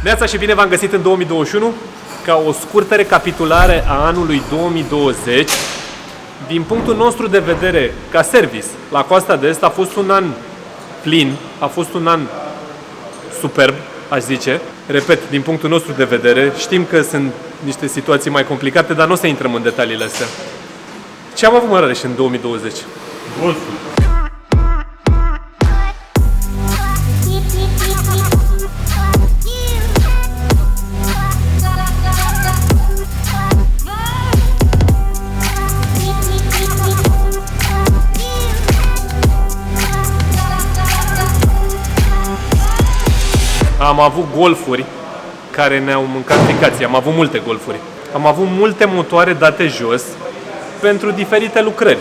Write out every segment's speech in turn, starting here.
Neața și bine v-am găsit în 2021 ca o scurtă recapitulare a anului 2020. Din punctul nostru de vedere ca service la Coasta de Est a fost un an plin, a fost un an superb, aș zice. Repet, din punctul nostru de vedere, știm că sunt niște situații mai complicate, dar nu o să intrăm în detaliile astea. Ce am avut, mă, Rareș, în 2020? Golful. Am avut golfuri care ne-au mâncat ficații. Am avut multe golfuri. Am avut multe motoare date jos pentru diferite lucrări.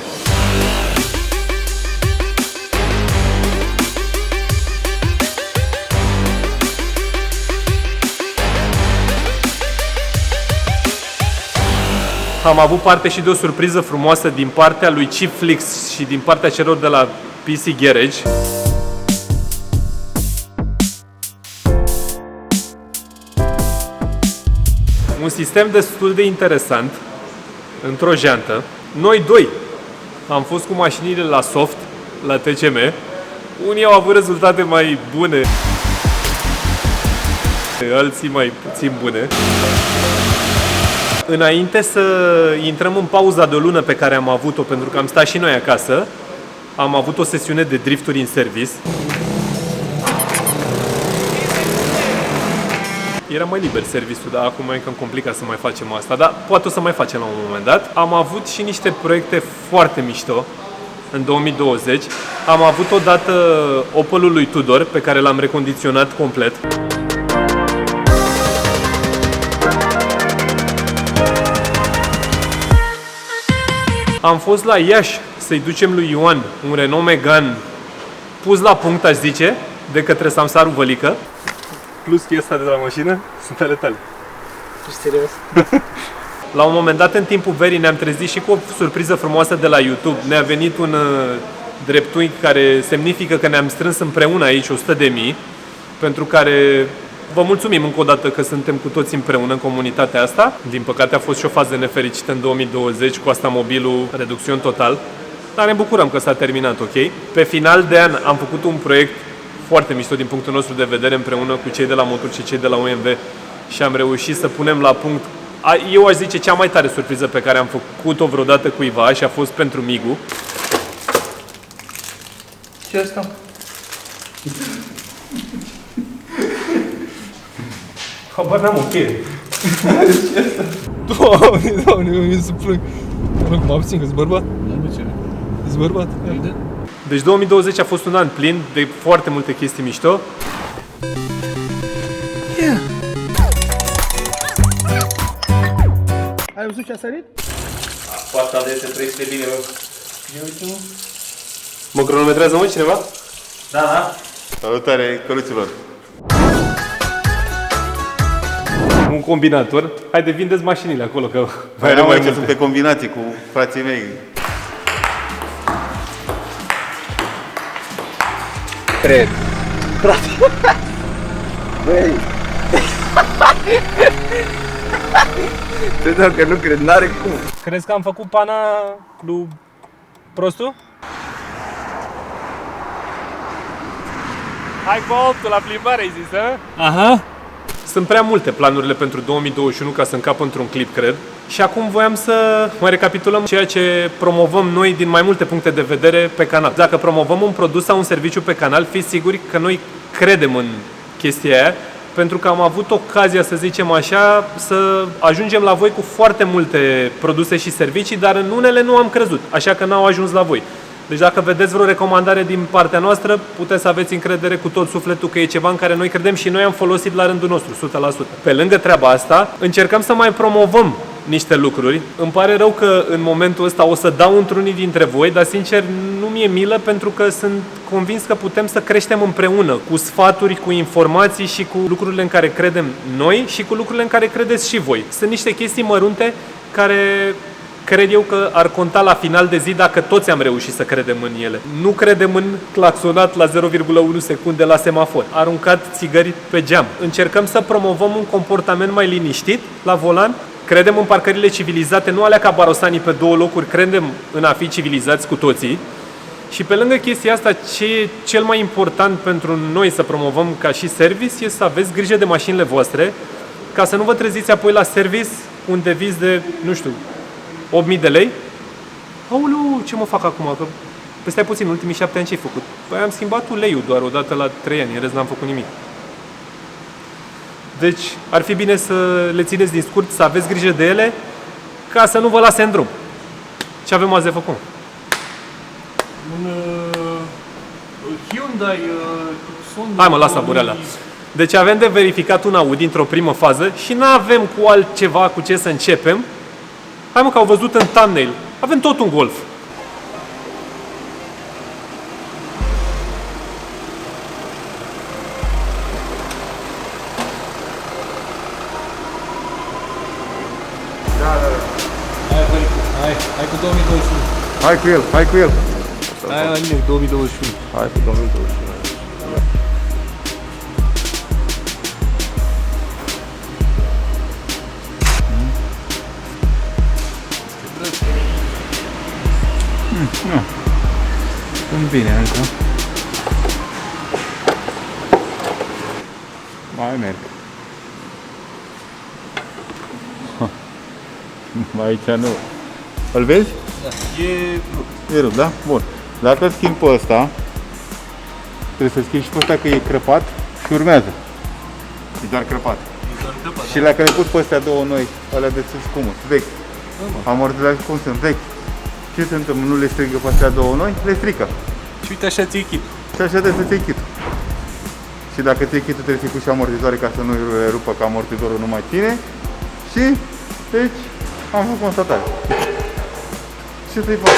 Am avut parte și de o surpriză frumoasă din partea lui Chief Flix și din partea celor de la PC Garage. Un sistem destul de interesant într-o jantă. Noi doi am fost cu mașinile la soft, la TCM. Unii au avut rezultate mai bune, alții mai puțin bune. Înainte să intrăm în pauza de o lună pe care am avut-o, pentru că am stat și noi acasă, am avut o sesiune de drifturi în service. Era mai liber serviciul, dar acum e cam complicat să mai facem asta, dar poate o să mai facem la un moment dat. Am avut și niște proiecte foarte mișto în 2020. Am avut odată Opelul lui Tudor, pe care l-am recondiționat complet. Am fost la Iași să-i ducem lui Ioan un Renault Megane pus la punct, aș zice, de către Samsaru Vălică. Plus cheia asta de la mașină sunt ale tale. Ești serios? La un moment dat, în timpul verii, ne-am trezit și cu o surpriză frumoasă de la YouTube. Ne-a venit un dreptunghi care semnifică că ne-am strâns împreună aici 100.000, pentru care vă mulțumim încă o dată că suntem cu toți împreună în comunitatea asta. Din păcate a fost și o fază nefericită în 2020 cu asta mobilul, reducțiuni total, dar ne bucurăm că s-a terminat ok. Pe final de an am făcut un proiect foarte mișto din punctul nostru de vedere împreună cu cei de la Motur și cei de la OMV și am reușit să punem la punct, eu aș zice, cea mai tare surpriză pe care am făcut-o vreodată cuiva și a fost pentru Migu. Ce asta? Habar n-am, ok. Doamne, mi se plâng. Mă abțin că-s bărbat? Nu, de ce? Ești bărbat? Deci 2020 a fost un an plin de foarte multe chestii mișto. Yeah. Ai văzut ce a sărit? Coasta de este trăiește bine, mă. Ia uite-mă. Mă cronometrează, mă, cineva? Da, da. Salutare, căluților! Un combinator. Haide, vindeți mașinile acolo, că Mai rău aici, sunt pe combinații cu frații mei. Cred. Frate. Băi. Te dau că nu cred, n-are cum. Crezi că am făcut pana lui prostul? Hai cu optul la plimbare, ai zis, a? Aha. Sunt prea multe planurile pentru 2021 ca să încap într-un clip, cred. Și acum voiam să mai recapitulăm ceea ce promovăm noi din mai multe puncte de vedere pe canal. Dacă promovăm un produs sau un serviciu pe canal, fiți siguri că noi credem în chestia aia, pentru că am avut ocazia, să zicem așa, să ajungem la voi cu foarte multe produse și servicii, dar în unele nu am crezut, așa că n-au ajuns la voi. Deci dacă vedeți vreo recomandare din partea noastră, puteți să aveți încredere cu tot sufletul că e ceva în care noi credem și noi am folosit la rândul nostru, 100%. Pe lângă treaba asta, încercăm să mai promovăm niște lucruri. Îmi pare rău că în momentul ăsta o să dau într-unii dintre voi, dar sincer nu mi-e milă, pentru că sunt convins că putem să creștem împreună, cu sfaturi, cu informații și cu lucrurile în care credem noi și cu lucrurile în care credeți și voi. Sunt niște chestii mărunte care cred eu că ar conta la final de zi dacă toți am reușit să credem în ele. Nu credem în claxonat la 0,1 secunde la semafor, aruncat țigări pe geam. Încercăm să promovăm un comportament mai liniștit la volan. Credem în parcările civilizate, nu alea ca barosanii pe două locuri, credem în a fi civilizați cu toții. Și pe lângă chestia asta, ce e cel mai important pentru noi să promovăm ca și service e să aveți grijă de mașinile voastre, ca să nu vă treziți apoi la service un deviz de, nu știu, 8.000 de lei. Aoleu, ce mă fac acum? Că... Păi stai puțin, în ultimii 7 ani ce ai făcut? Păi am schimbat uleiul doar o dată la 3 ani, în rest n-am făcut nimic. Deci ar fi bine să le țineți din scurt, să aveți grijă de ele, ca să nu vă lase în drum. Ce avem azi de făcut? Un Hyundai Tucson. Hai mă, lasă bureala. Deci avem de verificat un Audi într-o primă fază și nu avem cu altceva cu ce să începem. Hai mă, că au văzut în thumbnail. Avem tot un Golf. Hai cu 2021. Hai cu el, hai cu el. Hai la nimic, 2021. Hai cu 2021. Sunt bine încă. Mai merg. Aici nu. Îl vezi? Da. E rupt, da? Bun. Dacă îl schimb pe ăsta, trebuie să schimb și pe ăsta că e crăpat și urmează. E doar crăpat. Și la că le pus pe astea două noi, alea de sus cum sunt vechi. Amortizați cum sunt vechi. Ce se întâmplă? Nu le strică pe astea două noi? Le strică. Și uite așa ți-e kit. Și așa trebuie să ți-ai kit-ul. Și dacă ți-ai kit-ul trebuie să-i pui și amortizoare ca să nu le rupă, că amortizorul nu mai ține. Și, deci, am făcut constatare. Ce să-i fac?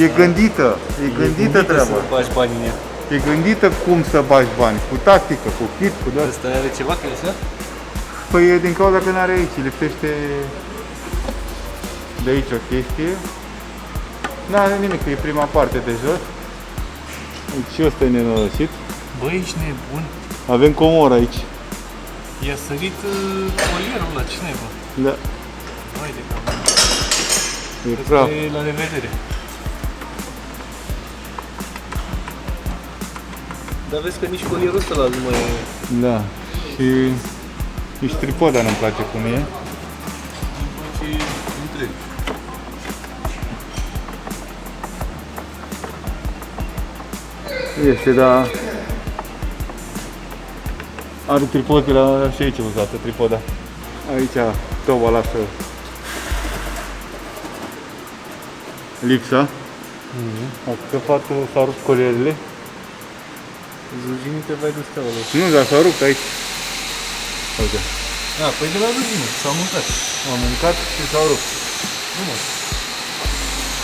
E gândită, treaba. Să bagi bani în ea. E gândită cum să bagi bani, cu tactică, cu kit, cu doar. Asta are ceva că așa? Păi e din cauza că n-are aici, lipsește de aici o chestie. N-are nimic, e prima parte de jos. Deci și ăsta e nenorocit. Băi, ești nebun. Avem comor aici. I-a sărit colierul ăla, cine bă? Da. Hai de cam. E praf. E la revedere. Dar vezi că nici colierul ăsta nu mai e... Da. Și nici tripoda nu-mi place cum e. Și întreg. Este, dar are tripod, că la și aici e uzată tripoda. Aici toba lasă lipsa. A scăpat, s-au rupt colierele. Zugini te vai de steaua. Nu, dar s-au rupt aici. Uite. Da, păi de la zugini, s-au mâncat. Am mâncat și s-au rupt. Nu mă.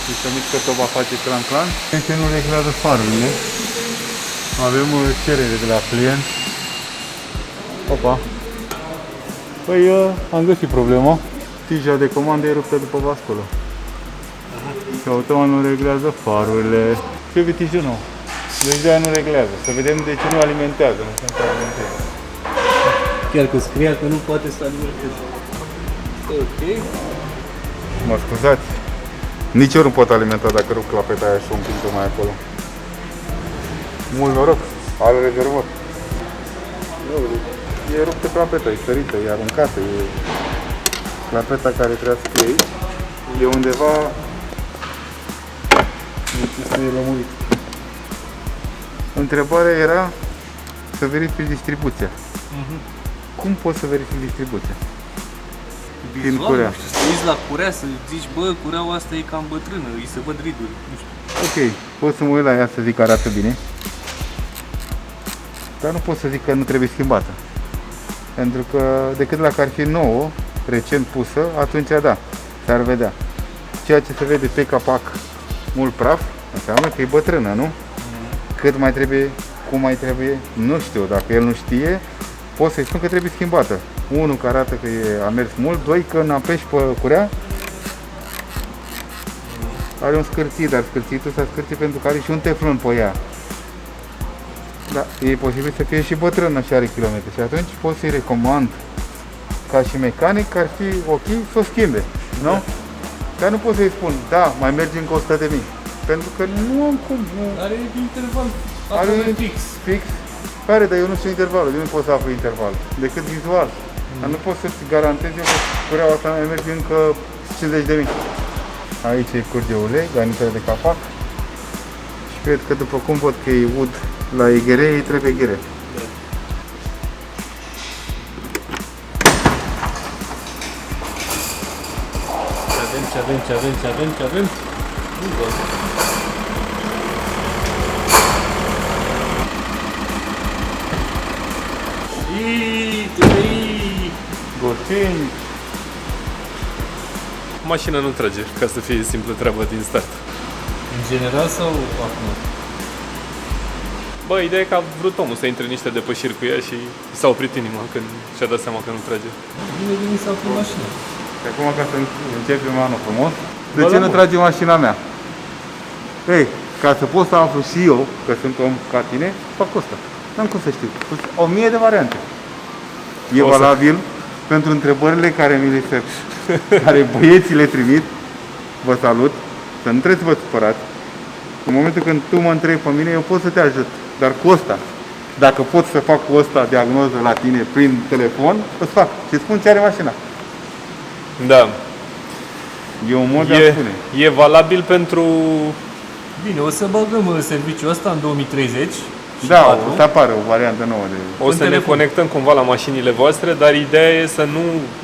Și să mici că toba face clan-clan. Ce nu reglează farurile. Avem cerere de la client. Opa. Păi am găsit problema. Tija de comandă e ruptă după basculă. Și automat nu reglează farurile. Trebuie tijul nou. Deci de-aia nu reglează. Să vedem de ce nu alimentează. Nu se alimentează. Chiar că scria că nu poate să alimenteze. Ok. Mă scuzați. Nici eu nu pot alimenta dacă rup clapeta aia și o împing mai acolo. Mult noroc. Are rezervor. E ruptă clapeta, e sărită, e aruncată. E clapeta care trebuie să fie aici. E undeva... Este lămurit. Întrebarea era să verifici distribuția. Cum poți să verifici distribuția? Fiind curea. Nu știu, să uiți la curea, să zici, bă, cureaua asta e cam bătrână, îi se văd riduri, nu știu. Ok, pot să mă uit la ea să zic că arată bine. Dar nu pot să zic că nu trebuie schimbată. Pentru că decât dacă ar fi nouă, recent pusă, atunci da, s-ar vedea. Ceea ce se vede pe capac mult praf, înseamnă că e bătrână, nu? Cât mai trebuie, cum mai trebuie, nu știu. Dacă el nu știe, pot să-i spun că trebuie schimbată. Unu, că arată că a mers mult, doi, că în apeși pe curea are un scârțit, dar scârțitul s-a scârțit pentru că are și un teflon pe ea. Da, e posibil să fie și bătrână și are kilometri și atunci pot să-i recomand ca și mecanic că ar fi ok să o schimbe, nu? Dar nu pot să-i spun, da, mai mergi încă 100 de mii, pentru că nu am cum, nu... Are interval Are fix. fix, care, dar eu nu știu intervalul, eu nu pot să aflu intervalul, decât vizual. Dar nu pot să-ți garantez eu că cureaua asta mai merge încă 50 de mii. Aici îi curge ulei, garnitele de capac. Și cred că după cum văd că e ud la EGR, îi trebuie ghere. Ce avem? Gotini. Mașina nu trage, ca să fie simplă treabă din start. În general sau acum? Bă, ideea e că a vrut omul să intre în niște depășiri cu ea și s-a oprit inima când și-a dat seama că nu trage. Bine venit să aflu mașina. Și acum ca să începem anul frumos, de Bă, ce da, nu bă. trage mașina mea? Ei, ca să pot să aflu și eu că sunt om ca tine, fac asta. N-am cum să știu. 1000 de variante. E O să- valabil pentru întrebările care mi le se, care băieții le trimit. Vă salut. Să nu trebuie să vă supărați. În momentul când tu mă întrebi pe mine, eu pot să te ajut. Dar cu ăsta, dacă pot să fac cu ăsta diagnoză la tine prin telefon, îți fac. Și spun ce are mașina. Da. E un mod de a spune. E valabil pentru... Bine, o să băgăm serviciul ăsta în 2030. și Da, patru. o să apară o variantă nouă de... O În să ne telefon. conectăm cumva la mașinile voastre, dar ideea e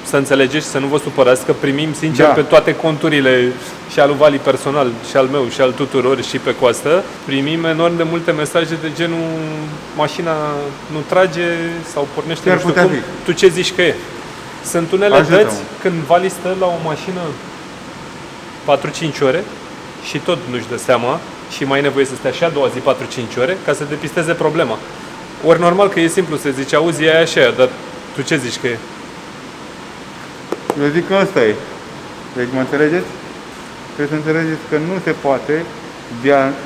să înțelegeți și să nu vă supărați că primim sincer Da. pe toate conturile și al lui Vali personal și al meu și al tuturor și pe coastă, primim enorm de multe mesaje de genul mașina nu trage sau pornește Chiar nu știu putea cum, fi. tu ce zici că e? Sunt unele Ajută-mă. dăți când Vali stă la o mașină 4-5 ore și tot nu-și dă seama și mai e nevoie să stea și a doua zi 4-5 ore ca să depisteze problema. Ori normal că e simplu să zici, auzi, e așa, dar tu ce zici că e? Eu zic că ăsta e. Deci mă înțelegeți? Trebuie să înțelegeți că nu se poate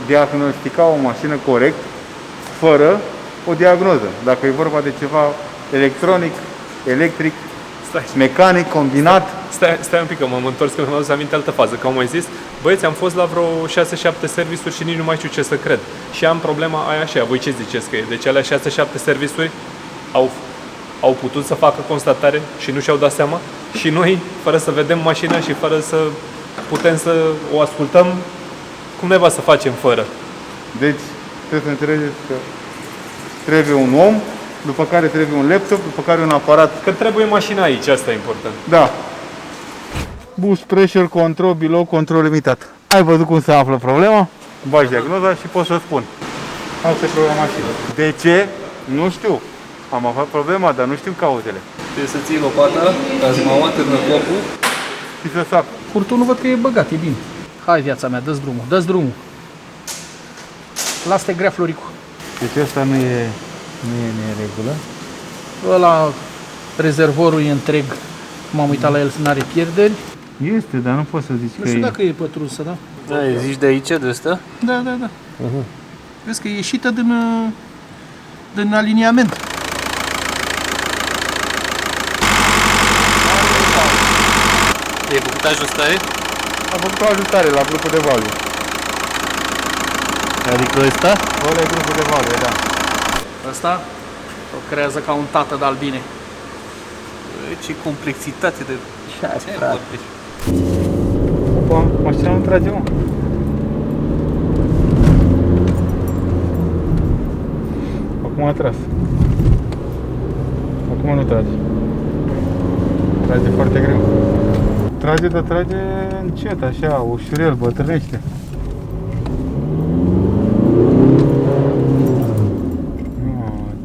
diagnostica o mașină corect fără o diagnoză. Dacă e vorba de ceva electronic, electric, mecanic, combinat. Stai un pic, că m-am întors, că mi-am adus aminte altă fază. Că am mai zis, băieți, am fost la vreo 6-7 servisuri și nici nu mai știu ce să cred. Și am problema aia așa, voi ce ziceți că e? Deci alea 6-7 servisuri au putut să facă constatare și nu și-au dat seama? Și noi, fără să vedem mașina și fără să putem să o ascultăm, cum neva să facem fără? Deci trebuie să înțelegeți că trebuie un om, după care trebuie un laptop, după care un aparat. Că trebuie mașina aici, asta e important. Da. Boost pressure control below control limitat. Ai văzut cum se află problema? Bagi diagnoza și poți să spun. Asta e problema mașinii. De ce? Nu știu. Am aflat problema, dar nu știm cauzele. Trebuie să ții lopata ca să mă atârnă copul. Și să sac. Furtunul văd că e băgat, e bine. Hai viața mea, dă-ți drumul, dă-ți drumul. Lasă-te grea, Floricu. Deci asta nu e neregulă. Ăla, rezervorul e întreg, m-am uitat la el, n-are pierderi. Este, dar nu poți să zici Nu că știu e. dacă e pătrusă, da? Da, zici de aici, de ăsta? Da. Vezi că e ieșită din aliniament. E făcut ajustare? Am făcut o ajustare la grupul de valuri. Adică ăsta? Ăla e grupul de valuri, da. Ăsta o creează ca un tată de albine. Ce complexitate de... Ce vorbești? Opa, mașina nu trage, mă. Acum a tras. Acum nu trage. Trage foarte greu. Trage, dar trage încet, așa, ușurel, bătrânește.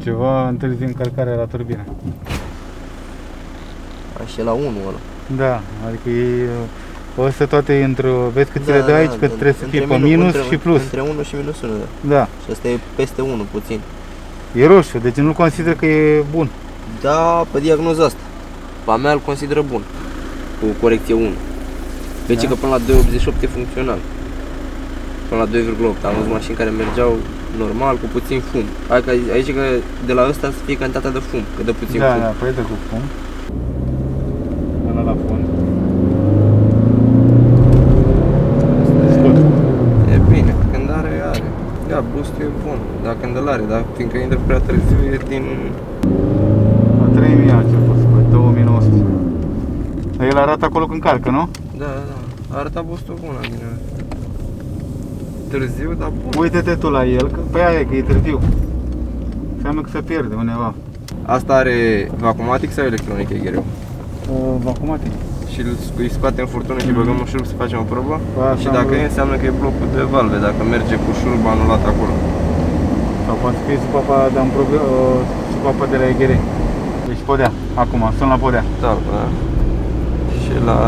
Ceva întârzi încărcarea la turbină. Așa la 1 ăla. Da, adică e... Ăsta toate e într-o... Vezi cât ți le dă aici? Că trebuie să fie pe minus și plus. Între 1 și minus 1, da. Da. Și asta e peste 1 puțin. E roșu, deci nu consider că e bun. Da, pe diagnoza asta. Pa mea îl consideră bun, cu corecție 1. Deci că până la 2.88 e funcțional. Până la 2.8. Am văzut mașini care mergeau normal, cu puțin fum. Aici că de la ăsta să fie cantitatea de fum, că dă puțin fum. Da, păi dă cu fum. Ăla la fund. Scot. E bine, când are. Ia, boost-ul e bun, dar când îl are, dar fiindcă intră prea târziu e din... La 3000 a început, spre 2900. Dar el arată acolo când carcă, nu? Da. Arăta boost-ul bun, bine. Târziu, dar bun. Uite-te tu la el, că pe aia e, că e târziu. Înseamnă că se pierde undeva. Asta are vacumatic sau electronic, e greu? Vacumatic. Și îi scoatem furtună și băgăm un șurub să facem o probă? Asta Și dacă e, înseamnă că e blocul de valve, dacă merge cu șurub anulat acolo. Sau poate fi supapa, supapa de la EGR. Deci podea, acum, sunt la podea. Da. Și la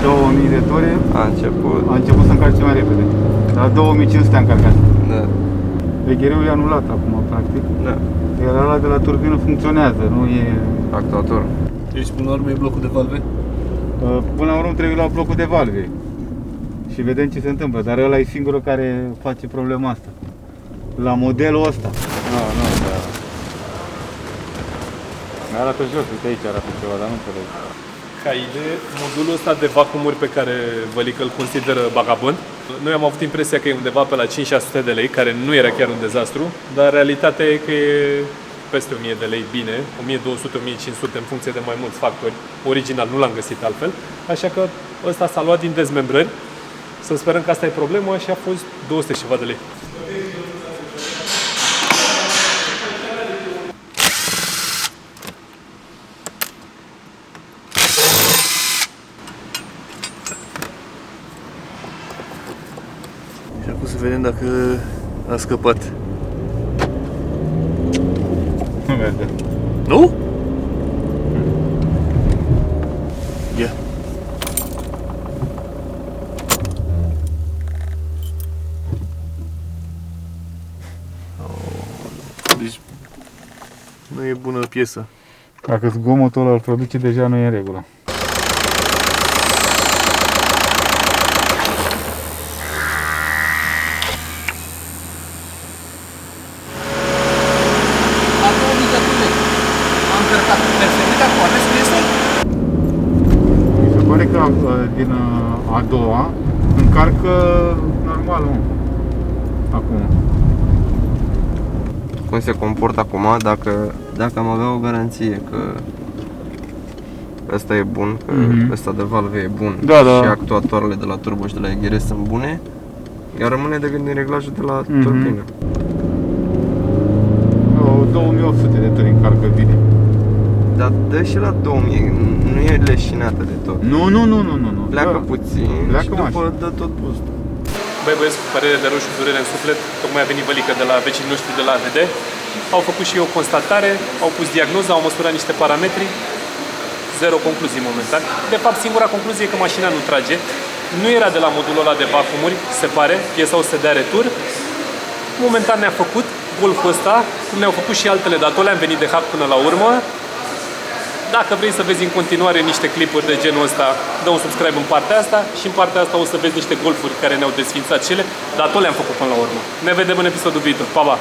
2000 de ture a început să încarce mai repede. La 2500 a încărcat. Da. EGR-ul e anulat acum, practic. Da. Iar ăla de la turbină funcționează, nu e... Actuator. Deci până la urmă e blocul de valve? Până la urmă trebuie la blocul de valve. Și vedem ce se întâmplă, dar ăla e singurul care face problema asta. La modelul ăsta. Nu, da. Mi-arată jos, uite aici arată ceva, dar nu înțeleg. Ca idee, modulul ăsta de vacuumuri pe care Vălică îl consideră bagabond, noi am avut impresia că e undeva pe la 5-600 de lei, care nu era chiar un dezastru, dar realitatea e că e peste 1000 de lei bine, 1200-1500 în funcție de mai mulți factori. Original nu l-am găsit altfel, așa că ăsta s-a luat din dezmembrări. Să sperăm că asta e problema și a fost 200 și ceva de lei. Și acum să vedem dacă a scăpat. Nu merge. Nu? Ia. Deci nu e bună piesă. Dacă zgomotul ăla îl produce, deja nu e în regulă. La 2000 de ture am încărcat perfect, acum aveți iese? Mi se pare că din a doua încarcă normal, nu? Acum. Cum se comportă acum dacă am avea o garanție că ăsta e bun, că ăsta de valve e bun Da. și actuatoarele de la turbo și de la EGR sunt bune, iar rămâne de gândit reglajul de la turbină. 2800 de turi încarcă bine. Dar dă și la 2000, nu e leșinată de tot. Nu. Pleacă Da. puțin Pleacă și după mașina. dă tot boost. Băi băieți, cu părere de rău și durere în suflet, tocmai a venit Vălică de la vecinii noștri de la AVD. Au făcut și o constatare, au pus diagnoza, au măsurat niște parametri. Zero concluzii momentan. De fapt, singura concluzie e că mașina nu trage. Nu era de la modulul ăla de vacuumuri, se pare, piesa o să dea retur. Momentan ne-a făcut Golful ăsta, cum ne-au făcut și altele, dar tot le-am venit de hack până la urmă. Dacă vrei să vezi în continuare niște clipuri de genul ăsta, dă un subscribe în partea asta și în partea asta o să vezi niște golfuri care ne-au desfințat cele, dar tot le-am făcut până la urmă. Ne vedem în episodul viitor. Pa, pa!